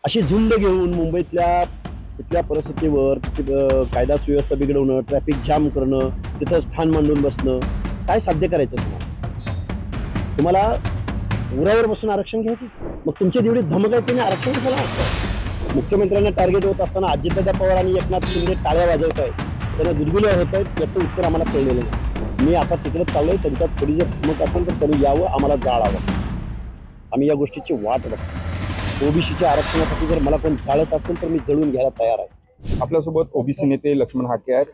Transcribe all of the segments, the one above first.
अशी झुंड घेऊन मुंबईतल्या तिथल्या परिस्थितीवर कायदा सुव्यवस्था बिघडवणं, ट्रॅफिक जाम करणं, तिथं स्थान मांडून बसणं, काय साध्य करायचं तुम्हाला उरावर बसून आरक्षण घ्यायचं? मग तुमची तेवढी धमक आहे, तुम्ही आरक्षण कशाला मागताय? मुख्यमंत्र्यांना टार्गेट होत असताना अजितदादा पवार आणि एकनाथ शिंदे टाळ्या वाजवत आहेत, त्यांना गुदगुल्या होत आहेत, याचं उत्तर आम्हाला कळलेलं नाही. मी आता तिकडे चाललोय, त्यांच्यात थोडी जर धमक असेल तर त्यांनी यावं, आम्हाला जाळावं. आम्ही या गोष्टीची वाट बघतो. ओबीसीच्या आरक्षणासाठी जर मला कोण जाळत असेल तर मी जळून घ्यायला तयार आहे. आपल्यासोबत ओबीसी नेते लक्ष्मण हाके आहेत.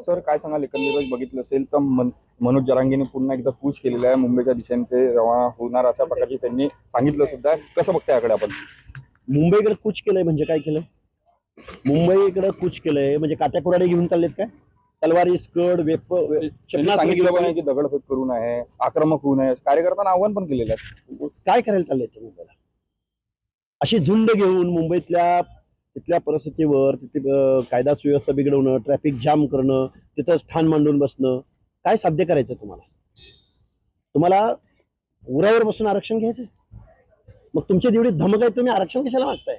सर, काय सांगाल, एकंदरीत बघितलं असेल तर मनोज जरांगेने पुन्हा एकदा कूच केलेलं आहे, मुंबईच्या दिशेने ते रवाना होणार अशा प्रकारचे त्यांनी सांगितलं सुद्धा आहे. कसं बघताय याकडे आपण? मुंबईकडे कूच केलंय म्हणजे काय केलंय? मुंबईकडे कूच केलंय म्हणजे काट्याकुराडे घेऊन चाललेत काय? तलवारी, स्कड, त्यांनी सांगितलं पण आहे की दगडफेक करू नये, आक्रमक होऊ नये, कार्यकर्त्यांना आव्हान पण केलेलं आहे. काय करायला चाललंय ते मुंबईला? अशी झुंड घेऊन मुंबईतल्या तिथल्या परिस्थितीवर कायदा सुव्यवस्था बिघडवणं, ट्रॅफिक जाम करणं, तिथं स्थान मांडून बसणं, काय साध्य करायचं तुम्हाला उरावर बसून आरक्षण घ्यायचं? मग तुमची तेवढी धमक आहे, तुम्ही आरक्षण कशाला मागताय?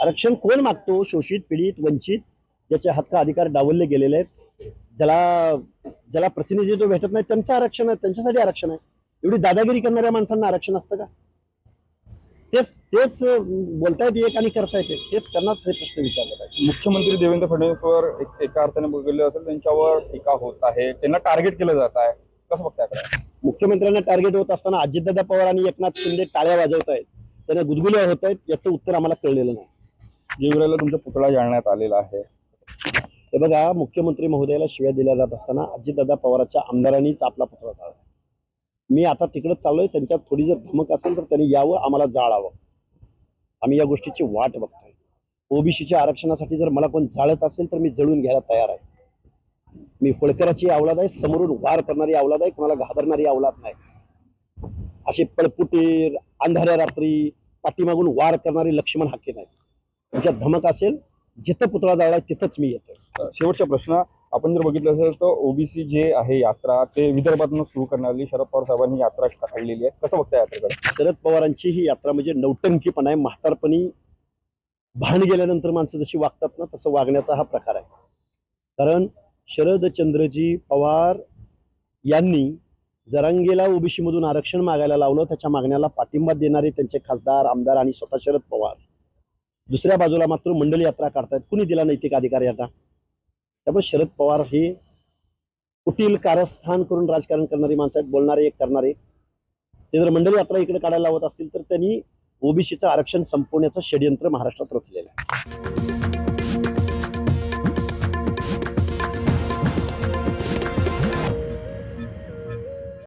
आरक्षण कोण मागतो? शोषित, पीडित, वंचित, ज्याचे हक्क अधिकार डावलले गेलेले आहेत, ज्याला प्रतिनिधित्व भेटत नाही, त्यांचं आरक्षण आहे, त्यांच्यासाठी आरक्षण आहे. एवढी दादागिरी करणाऱ्या माणसांना आरक्षण असतं का? तेच बोलतायत एक आणि करतायत एक, तेच त्यांनाच हे प्रश्न विचारले पाहिजे. मुख्यमंत्री देवेंद्र फडणवीसवर एका अर्थाने बघितलं असेल त्यांच्यावर टीका होत आहे, त्यांना टार्गेट केलं जात आहे. कसं बघताय याकडे? मुख्यमंत्र्यांना टार्गेट होत असताना अजितदादा पवार आणि एकनाथ शिंदे टाळ्या वाजवत आहेत, त्यांना गुदगुल्या होत आहेत, याचं उत्तर आम्हाला कळलेलं नाही. जेवढ्याला तुमचा पुतळा जाळण्यात आलेला आहे. हे बघा, मुख्यमंत्री महोदयाला शिव्या दिल्या जात असताना अजितदादा पवारांच्या आमदारांनीच आपला पुतळा जाळला. मी आता तिकडे चाललोय, त्यांच्यात थोडी जर धमक असेल तर त्यांनी यावं, आम्हाला जाळावं. आम्ही या गोष्टीची वाट बघतोय. ओबीसीच्या आरक्षणासाठी जर मला कोण जाळत असेल तर मी जळून घ्यायला तयार आहे. मी होळकराची अवलाद आहे, समोरून वार करणारी अवलाद आहे, कोणाला घाबरणारी अवलाद नाही. अशी पळपुटी अंधाऱ्या रात्री पाठीमागून वार करणारी लक्ष्मण हाके नाही. तुमच्या धमक असेल, जिथं पुतळा जाळलाय तिथंच मी येतोय. शेवटचा प्रश्न, आपण जर बघितलं असेल तर ओबीसी जे आहे यात्रा ते विदर्भातून सुरू करण्याची शरद पवार साहेबांनी यात्रा काढलेली आहे. कसं बघताय यात्रेकडे? शरद पवारांची ही यात्रा म्हणजे नौटंकीपणा आहे. म्हातारपणी भान गेल्यानंतर माणसं जशी वागतात ना, तसं वागण्याचा हा प्रकार आहे. कारण शरदचंद्रजी पवार यांनी जरांगेला ओबीसी मधून आरक्षण मागायला लावलं. त्याच्या मागण्याला पाठिंबा देणारे त्यांचे खासदार, आमदार आणि स्वतः शरद पवार. दुसऱ्या बाजूला मात्र मंडल यात्रा काढतायत. कुणी दिला नैतिक अधिकार यांना? त्यामुळे शरद पवार हे कुटील कारस्थान करून राजकारण करणारी माणसं आहेत, बोलणारे एक, करणारे. ते जर मंडल यात्रा इकडे काढायला लावत असतील तर त्यांनी ओबीसीचं आरक्षण संपवण्याचं षडयंत्र महाराष्ट्रात रचलेलं आहे.